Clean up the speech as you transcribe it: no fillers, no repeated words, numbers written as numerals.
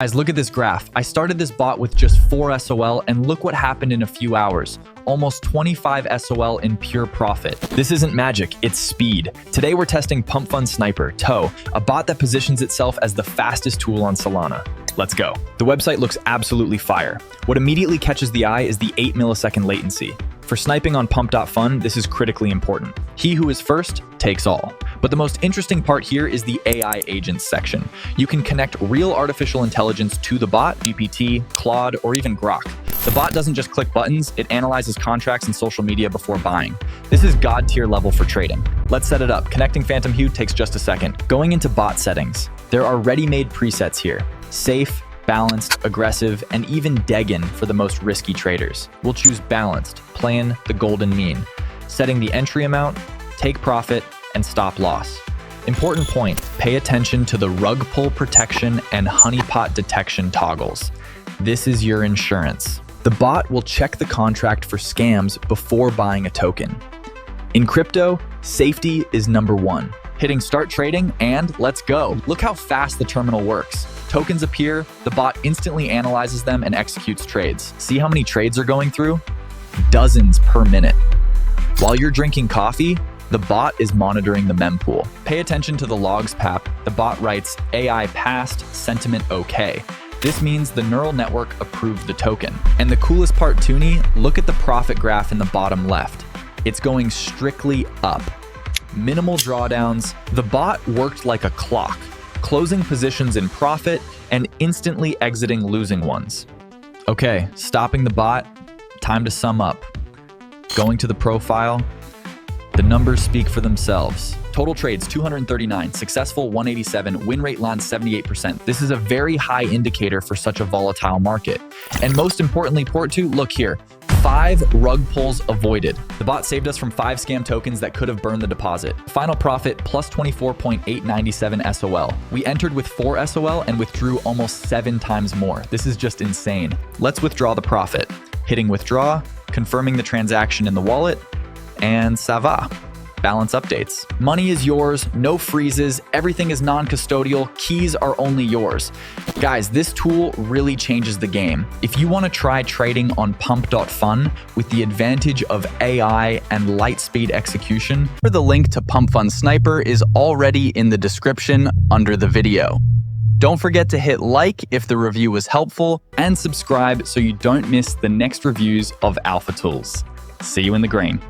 Guys, look at this graph. I started this bot with just 4 SOL and look what happened in a few hours. Almost 25 SOL in pure profit. This isn't magic, it's speed. Today we're testing Pump.Fun Sniper, TOW, a bot that positions itself as the fastest tool on Solana. Let's go. The website looks absolutely fire. What immediately catches the eye is the 8 millisecond latency. For sniping on Pump.Fun, this is critically important. He who is first takes all. But the most interesting part here is the AI agents section. You can connect real artificial intelligence to the bot, GPT, Claude, or even Grok. The bot doesn't just click buttons, it analyzes contracts and social media before buying. This is god tier level for trading. Let's set it up. Connecting Phantom Hue takes just a second. Going into bot settings, there are ready-made presets here. Safe, balanced, aggressive, and even Degen for the most risky traders. We'll choose balanced, playing the golden mean. Setting the entry amount, take profit, and stop loss. Important point, pay attention to the rug pull protection and honeypot detection toggles. This is your insurance. The bot will check the contract for scams before buying a token. In crypto, safety is number one. Hitting start trading and let's go. Look how fast the terminal works. Tokens appear, the bot instantly analyzes them and executes trades. See how many trades are going through? Dozens per minute. While you're drinking coffee, the bot is monitoring the mempool. Pay attention to the logs pap. The bot writes AI passed, sentiment okay. This means the neural network approved the token. And the coolest part, Toonie, look at the profit graph in the bottom left. It's going strictly up. Minimal drawdowns. The bot worked like a clock, closing positions in profit and instantly exiting losing ones. Okay, stopping the bot, time to sum up. Going to the profile, the numbers speak for themselves. Total trades 239, successful 187, win rate lands 78%. This is a very high indicator for such a volatile market. And most importantly, port 2, look here. 5 rug pulls avoided. The bot saved us from 5 scam tokens that could have burned the deposit. Final profit plus 24.897 SOL. We entered with 4 SOL and withdrew almost 7 times more. This is just insane. Let's withdraw the profit. Hitting withdraw, confirming the transaction in the wallet, and ça va. Balance updates. Money is yours, no freezes, everything is non-custodial, keys are only yours. Guys, this tool really changes the game. If you want to try trading on Pump.Fun with the advantage of AI and light speed execution, the link to Pump.Fun Sniper is already in the description under the video. Don't forget to hit like if the review was helpful and subscribe so you don't miss the next reviews of Alpha Tools. See you in the green.